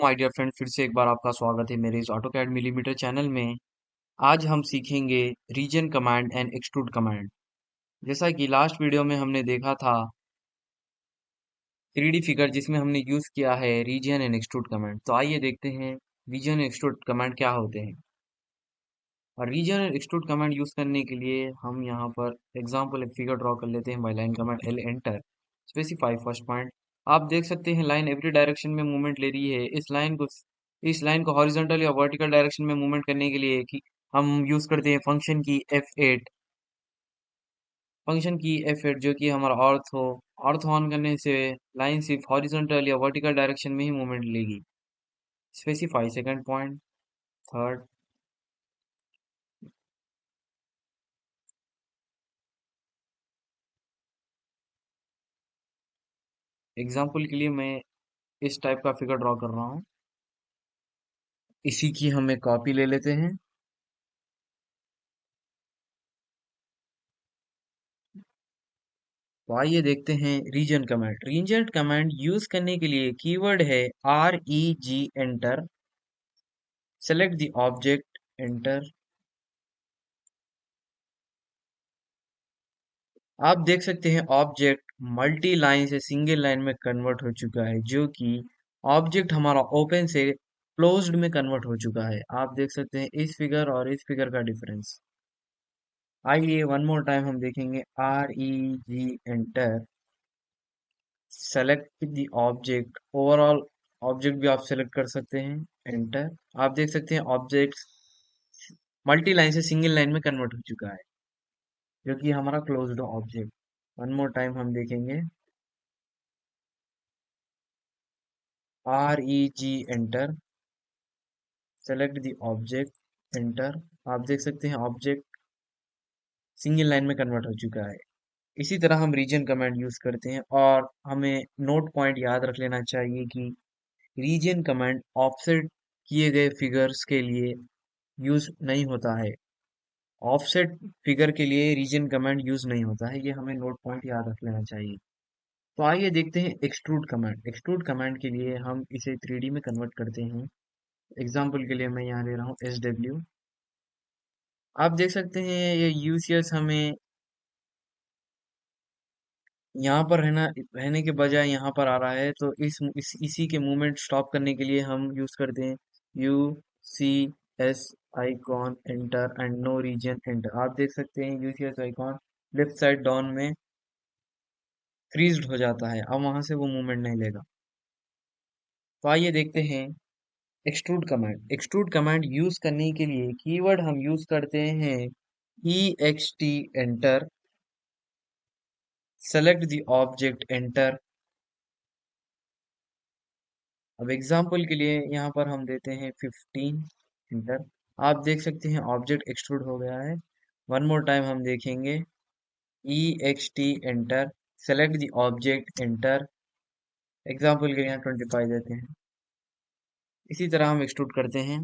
My dear friend, फिर से एक बार आपका स्वागत है मेरे इस ऑटोकैड मिलीमीटर चैनल में। आज हम सीखेंगे region command and extrude command. जैसा कि लास्ट वीडियो में हमने देखा था 3D फिगर जिसमें हमने यूज किया है रीजन एंड एक्सट्रूड कमांड। तो आइए देखते हैं रीजन एंड एक्सट्रूड कमांड क्या होते हैं। और region and extrude command use करने के लिए हम यहाँ पर एग्जाम्पल एक फिगर ड्रॉ कर लेते हैं by line command L enter specify first point. आप देख सकते हैं लाइन एवरी डायरेक्शन में मूवमेंट ले रही है। इस लाइन को हॉरिजॉन्टल या वर्टिकल डायरेक्शन में मूवमेंट करने के लिए कि हम यूज करते हैं फंक्शन की F8 जो कि हमारा अर्थ ऑन करने से लाइन सिर्फ हॉरिजॉन्टल या वर्टिकल डायरेक्शन में ही मूवमेंट लेगी। Specify second point. Third, example के लिए मैं इस टाइप का फिगर ड्रॉ कर रहा हूँ। इसी की हम एक कॉपी ले लेते हैं। तो आइए देखते हैं region command. Region command use करने के लिए कीवर्ड है REG enter, select the object enter. आप देख सकते हैं ऑब्जेक्ट मल्टी लाइन से सिंगल लाइन में कन्वर्ट हो चुका है, जो कि ऑब्जेक्ट हमारा ओपन से क्लोज्ड में कन्वर्ट हो चुका है। आप देख सकते हैं इस फिगर और इस फिगर का डिफरेंस। आइए वन मोर टाइम हम देखेंगे REG enter, select the object. Overall object भी आप सेलेक्ट कर सकते हैं, एंटर। आप देख सकते हैं ऑब्जेक्ट मल्टी लाइन से सिंगल लाइन में कन्वर्ट हो चुका है, जो कि हमारा closed object. One more time हम देखेंगे REG enter, select the object enter. आप देख सकते हैं ऑब्जेक्ट सिंगल लाइन में कन्वर्ट हो चुका है। इसी तरह हम रीजन कमांड यूज करते हैं, और हमें नोट पॉइंट याद रख लेना चाहिए कि रीजन कमांड ऑफसेट किए गए फिगर्स के लिए यूज नहीं होता है। ऑफसेट फिगर के लिए रीजन कमांड यूज नहीं होता है, ये हमें नोट पॉइंट याद रख लेना चाहिए। तो आइए देखते हैं एक्सट्रूड कमांड। एक्सट्रूड कमांड के लिए हम इसे 3D में कन्वर्ट करते हैं। एग्जाम्पल के लिए मैं यहाँ ले रहा हूँ SW। आप देख सकते हैं ये यूसीएस हमें यहाँ पर रहने के बजाय यहाँ पर आ रहा है। तो इसी के मूवमेंट स्टॉप करने के लिए हम यूज करते हैं UCS icon enter and no region enter. आप देख सकते हैं UCS icon left side down में फ्रीज्ड हो जाता है, अब वहां से वो मूवमेंट नहीं लेगा। तो आइए देखते हैं extrude command. Extrude command use करने के लिए कीवर्ड हम यूज करते हैं EXT enter, select the object enter. अब एग्जाम्पल के लिए यहाँ पर हम देते हैं 15 एंटर। आप देख सकते हैं ऑब्जेक्ट एक्सट्रूड हो गया है। वन मोर टाइम हम देखेंगे EXT enter, select the object enter. Example के लिए यहाँ 25 देते हैं। इसी तरह हम एक्सट्रूड करते हैं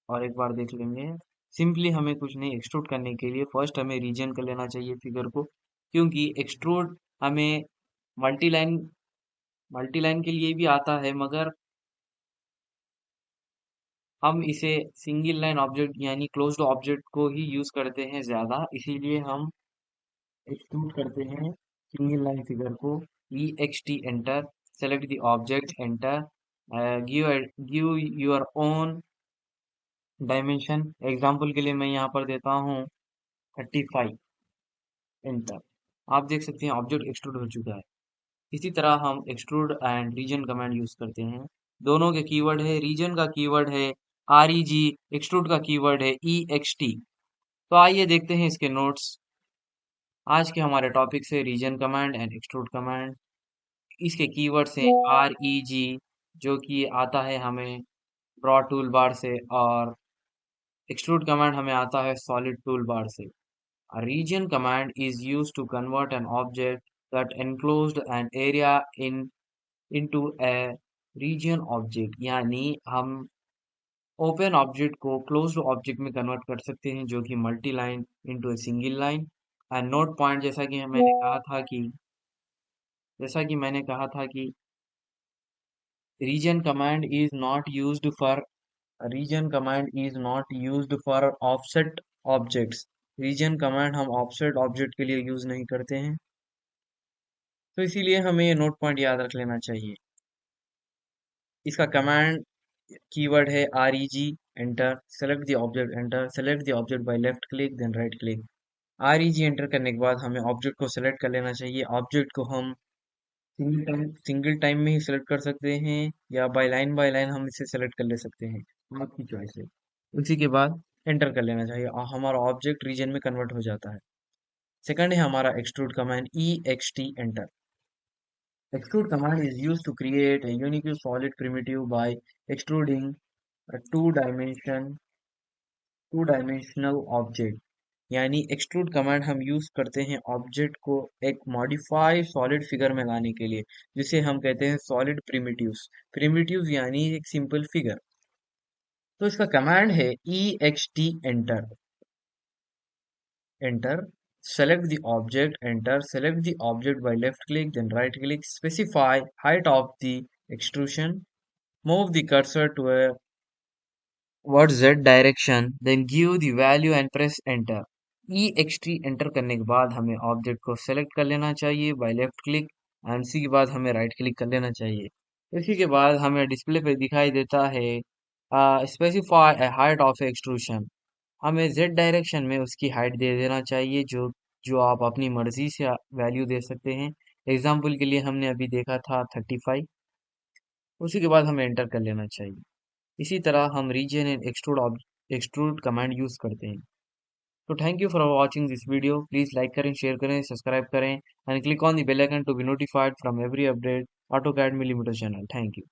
और एक बार देख लेंगे। सिंपली हमें कुछ नहीं, एक्सट्रूड करने के लिए फर्स्ट हमें रीजन कर लेना चाहिए फिगर को, क्योंकि एक्सट्रूड हमें मल्टीलाइन मल्टीलाइन के लिए भी आता है, मगर हम इसे सिंगल लाइन ऑब्जेक्ट यानी क्लोज्ड ऑब्जेक्ट को ही यूज करते हैं ज्यादा, इसीलिए हम एक्सट्रूड करते हैं सिंगल लाइन फिगर को। EXT enter, select the object enter, give give your own dimension. Example के लिए मैं यहाँ पर देता हूँ 35 एंटर। आप देख सकते हैं ऑब्जेक्ट एक्सट्रूड हो चुका है। इसी तरह हम extrude and region command use करते हैं। दोनों के कीवर्ड है, रीजन का कीवर्ड है REG, एक्सट्रूड का कीवर्ड है EXT। तो आइए देखते हैं इसके नोट्स। आज के हमारे टॉपिक से region command and extrude command. इसके कीवर्ड्स हैं REG, जो कि आता है हमें ड्रॉ टूल बार से, और एक्सट्रूड कमांड हमें आता है सॉलिड टूल बार से। A region command is used to convert an object that enclosed an area into a region object, यानी हम ओपन ऑब्जेक्ट को क्लोज्ड ऑब्जेक्ट में कन्वर्ट कर सकते हैं, जो कि multi line into a single line. And note point, जैसा कि मैंने कहा था कि region command is not used for region command is not used for offset objects। region command हम offset object के लिए यूज नहीं करते हैं, तो इसीलिए हमें ये नोट पॉइंट याद रख लेना चाहिए। इसका कमांड कीवर्ड है reg enter, select the object enter, select the object by left click then right click. reg enter करने के बाद हमें ऑब्जेक्ट को सेलेक्ट कर लेना चाहिए। ऑब्जेक्ट को हम सिंगल टाइम में ही सिलेक्ट कर सकते हैं या बाय लाइन हम इसे सेलेक्ट कर ले सकते हैं, आपकी चॉइस है। उसी के बाद एंटर कर लेना चाहिए और हमारा ऑब्जेक्ट रीजन में कन्वर्ट हो जाता है। सेकंड है हमारा extrude command ext enter. Extrude command is used to create a unique solid primitive by extruding a two-dimensional object। यानी एक्सट्रूड कमांड हम यूज करते हैं ऑब्जेक्ट को एक मॉडिफाई सॉलिड फिगर में लाने के लिए, जिसे हम कहते हैं सॉलिड प्रिमिटिव्स। प्रिमिटिव्स यानी एक सिंपल फिगर। तो इसका कमांड है ext enter, enter, select the object, enter, select the object by left click, then right click, specify height of the extrusion, move the cursor to a towards z direction, then give the value and press enter। ext enter करने के बाद हमें object को select कर लेना चाहिए bye left click and उसी के बाद हमें राइट क्लिक कर लेना चाहिए। इसी के बाद हमें डिस्प्ले पे दिखाई देता है specify A height of extrusion. हमें z डायरेक्शन में उसकी हाइट दे देना चाहिए, जो जो आप अपनी मर्जी से वैल्यू दे सकते हैं। एग्जाम्पल के लिए हमने अभी देखा था 35। उसी के बाद हमें एंटर कर लेना चाहिए। इसी तरह हम region and extrude command use करते हैं। तो thank you for watching this video. Please like करें, शेयर करें, सब्सक्राइब करें and click on the bell icon to be notified from every update AutoCAD millimetre channel. Thank you.